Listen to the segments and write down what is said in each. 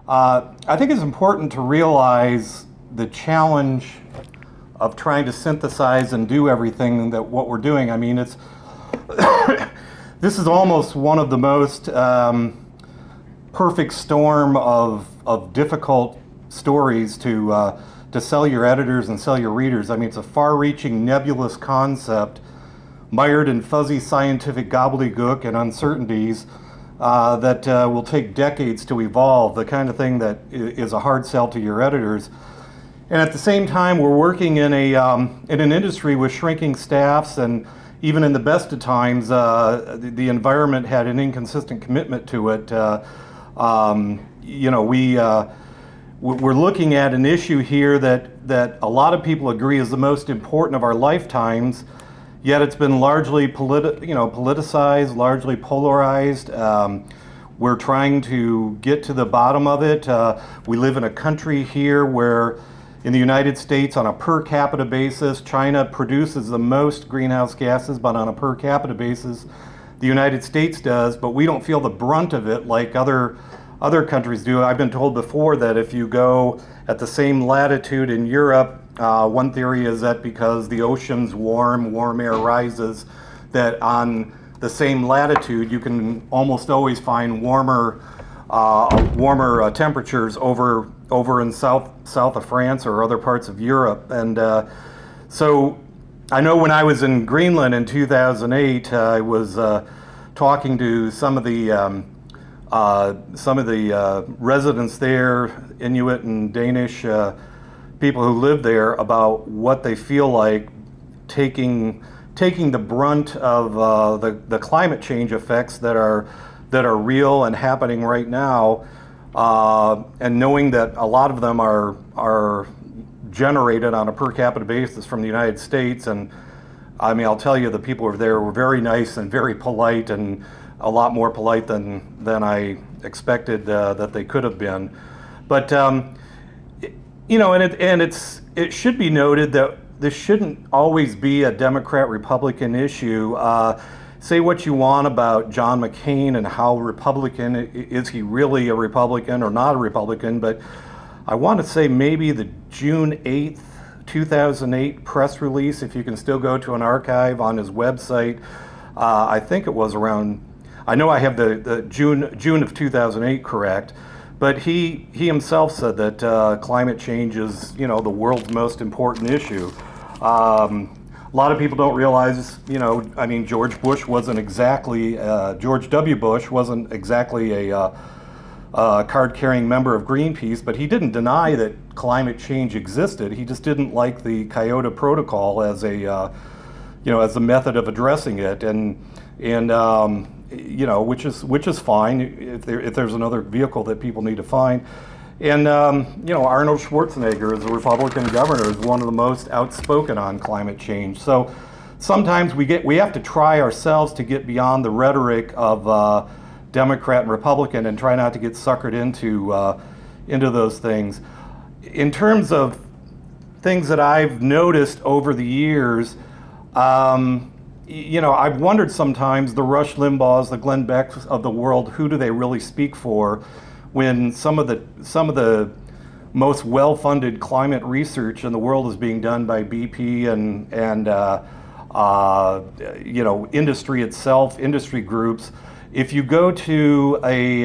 I think it's important to realize the challenge of trying to synthesize and do everything that what we're doing. I mean, it's this is almost one of the most perfect storm of difficult stories to sell your editors and sell your readers. I mean, it's a far-reaching, nebulous concept, mired in fuzzy scientific gobbledygook and uncertainties that will take decades to evolve, the kind of thing that is a hard sell to your editors. And at the same time, we're working in an industry with shrinking staffs, and even in the best of times, the environment had an inconsistent commitment to it. We're looking at an issue here that a lot of people agree is the most important of our lifetimes, yet it's been largely politicized, largely polarized. We're trying to get to the bottom of it. We live in a country here where, in the United States, on a per capita basis, China produces the most greenhouse gases, but on a per capita basis, the United States does, but we don't feel the brunt of it like other countries do. I've been told before that if you go at the same latitude in Europe, one theory is that because the ocean's warm air rises, that on the same latitude you can almost always find warmer temperatures over in south of France or other parts of Europe. And so I know when I was in Greenland in 2008, I was talking to some of the residents there, Inuit and Danish people who live there, about what they feel like taking the brunt of the climate change effects that are real and happening right now, and knowing that a lot of them are generated on a per capita basis from the United States. And I mean, I'll tell you, the people over there were very nice and very polite, and a lot more polite than I expected that they could have been. But it should be noted that this shouldn't always be a Democrat-Republican issue. Say what you want about John McCain and how Republican, is he really a Republican or not a Republican, but I want to say maybe the June 8th, 2008 press release, if you can still go to an archive on his website, I think it was around, I know I have the June of 2008 correct, but he himself said that climate change is, the world's most important issue. A lot of people don't realize, George W. Bush wasn't exactly a card-carrying member of Greenpeace, but he didn't deny that climate change existed. He just didn't like the Kyoto Protocol as a method of addressing it, which is fine if there's another vehicle that people need to find. And Arnold Schwarzenegger, as a Republican governor, is one of the most outspoken on climate change. So sometimes we have to try ourselves to get beyond the rhetoric of Democrat and Republican and try not to get suckered into those things. In terms of things that I've noticed over the years, I've wondered sometimes, the Rush Limbaughs, the Glenn Becks of the world, who do they really speak for, when some of the most well-funded climate research in the world is being done by BP and industry itself, industry groups. If you go to a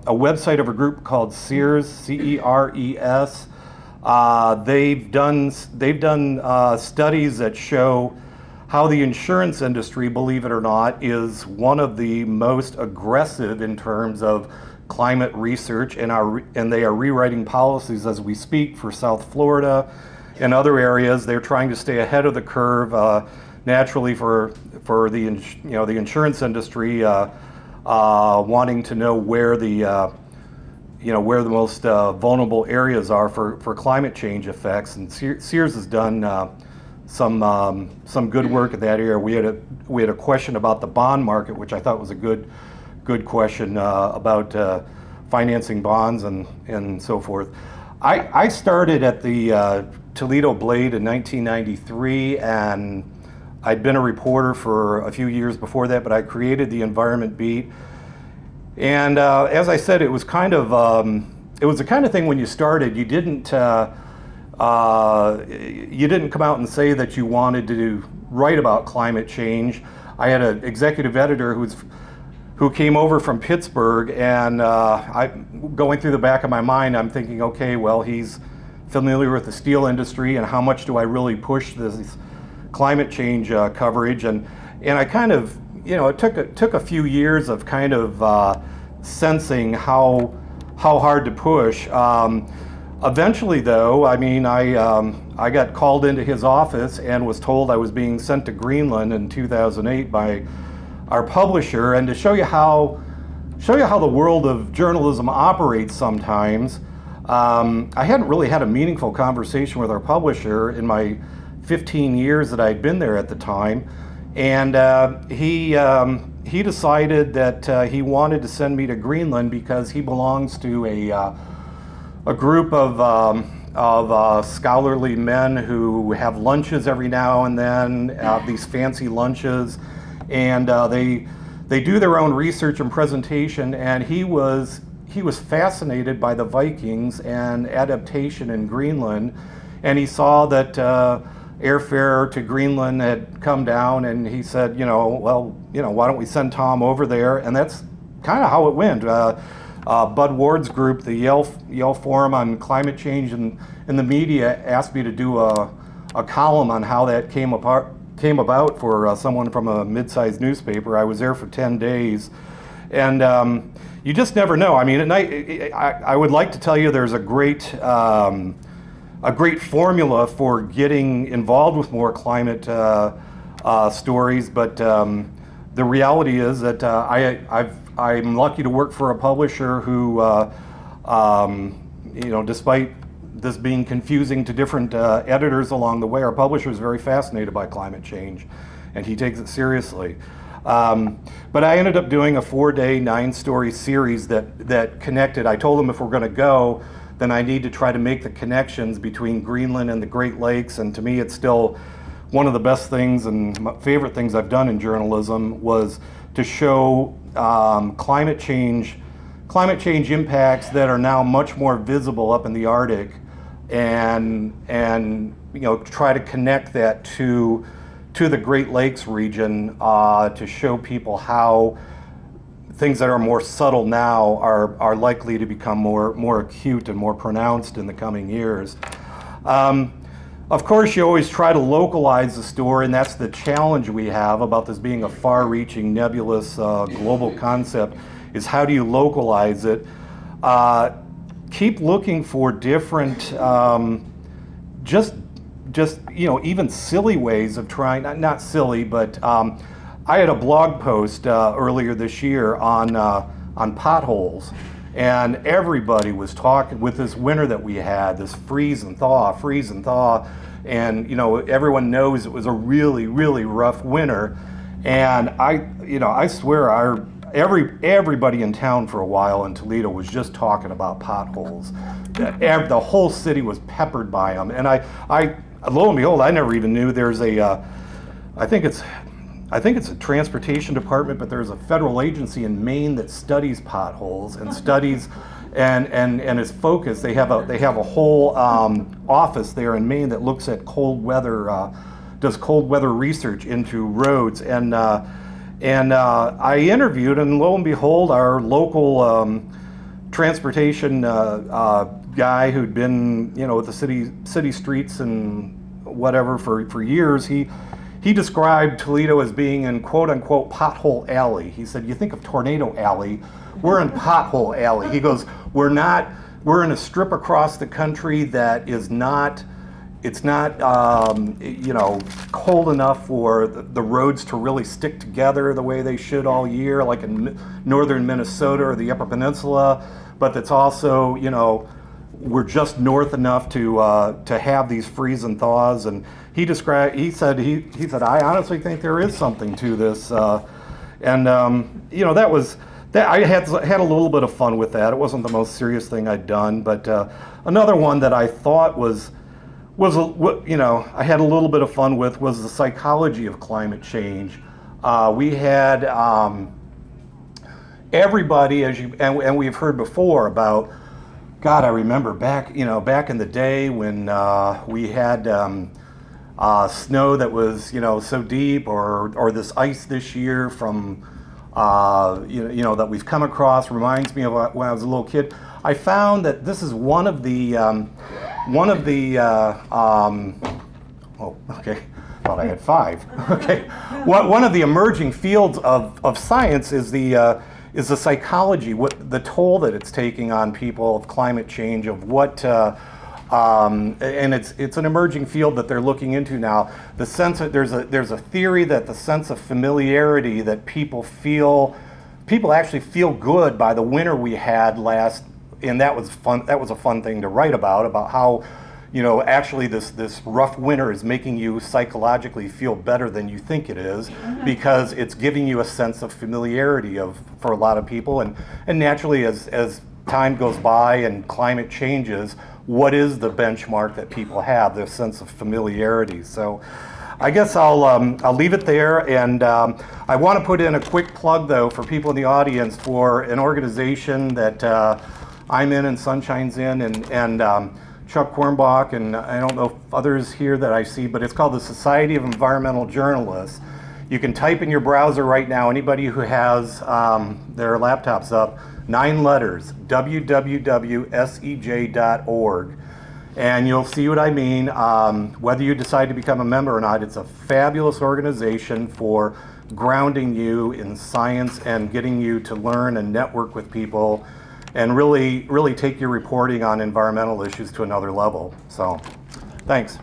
website of a group called CERS, CERES, they've done studies that show how the insurance industry, believe it or not, is one of the most aggressive in terms of climate research, and they are rewriting policies as we speak for South Florida and other areas. They're trying to stay ahead of the curve. Naturally, for the insurance industry, wanting to know where the most vulnerable areas are for climate change effects. And Sears has done some good work in that area. We had a question about the bond market, which I thought was a good question about financing bonds and so forth. I started at the Toledo Blade in 1993, and I'd been a reporter for a few years before that, but I created the environment beat. And as I said, it was kind of it was the kind of thing when you started, you didn't come out and say that you wanted to write about climate change. I had an executive editor who came over from Pittsburgh, and going through the back of my mind, I'm thinking, okay, well, he's familiar with the steel industry, and how much do I really push this climate change coverage? And I kind of, it took a few years of kind of sensing how hard to push. Eventually, though, I mean, I got called into his office and was told I was being sent to Greenland in 2008 by our publisher, and to show you how the world of journalism operates sometimes. I hadn't really had a meaningful conversation with our publisher in my 15 years that I'd been there at the time, and he decided that he wanted to send me to Greenland because he belongs to a group of scholarly men who have lunches every now and then, these fancy lunches, and they do their own research and presentation. And he was fascinated by the Vikings and adaptation in Greenland, and he saw that airfare to Greenland had come down, and he said, well, why don't we send Tom over there? And that's kind of how it went. Bud Ward's group, the Yale Forum on Climate Change and the Media, asked me to do a column on how that came about for someone from a mid-sized newspaper. I was there for 10 days, and you just never know. I mean, I would like to tell you there's a great formula for getting involved with more climate stories, but the reality is that I'm lucky to work for a publisher who, despite this being confusing to different editors along the way, our publisher is very fascinated by climate change, and he takes it seriously. But I ended up doing a 4-day, 9-story series that connected. I told him if we're going to go, then I need to try to make the connections between Greenland and the Great Lakes, and to me it's still one of the best things and my favorite things I've done in journalism was to show climate change impacts that are now much more visible up in the Arctic, and try to connect that to the Great Lakes region, to show people how things that are more subtle now are likely to become more acute and more pronounced in the coming years. Of course, you always try to localize the story, and that's the challenge we have about this being a far-reaching, nebulous global concept, is how do you localize it? Keep looking for different, even silly ways of trying, not silly, but I had a blog post earlier this year on potholes, and everybody was talking with this winter that we had, this freeze and thaw, and everyone knows it was a really, really rough winter, and I swear everybody in town for a while in Toledo was just talking about potholes. The whole city was peppered by them, and I lo and behold, I never even knew there's I think it's a transportation department, but there's a federal agency in Maine that studies potholes and studies and is focused. They have a whole office there in Maine that looks at cold weather, does cold weather research into roads, and I interviewed, and lo and behold, our local transportation guy who'd been with the city streets and whatever for years, he described Toledo as being in quote-unquote pothole alley. He said, you think of Tornado Alley, we're in pothole alley. He goes, we're in a strip across the country that is not, it's not cold enough for the roads to really stick together the way they should all year, like in northern Minnesota or the Upper Peninsula, but that's also, we're just north enough to have these freeze and thaws. And he said, I honestly think there is something to this, that I had a little bit of fun with that. It wasn't the most serious thing I'd done, but another one that I thought was I had a little bit of fun with was the psychology of climate change. We had everybody, and we've heard before about God, I remember back in the day when we had snow that was so deep, or this ice this year from that we've come across reminds me of when I was a little kid. I found that this is one of the oh, okay, thought I had 5. Okay, one of the emerging fields of science is the psychology, what the toll that it's taking on people of climate change, of what. And it's an emerging field that they're looking into now. The sense that there's a theory that the sense of familiarity that people actually feel good by the winter we had last, and that was fun. That was a fun thing to write about how, actually this rough winter is making you psychologically feel better than you think it is, because it's giving you a sense of familiarity for a lot of people, and naturally as time goes by and climate changes, what is the benchmark that people have, their sense of familiarity? So I guess I'll leave it there, and I want to put in a quick plug, though, for people in the audience for an organization that I'm in and Sunshine's in, and Chuck Kornbach, and I don't know if others here that I see, but it's called the Society of Environmental Journalists. You can type in your browser right now, anybody who has their laptops up, 9 letters, www.sej.org. And you'll see what I mean. Whether you decide to become a member or not, it's a fabulous organization for grounding you in science and getting you to learn and network with people and really take your reporting on environmental issues to another level. So, thanks.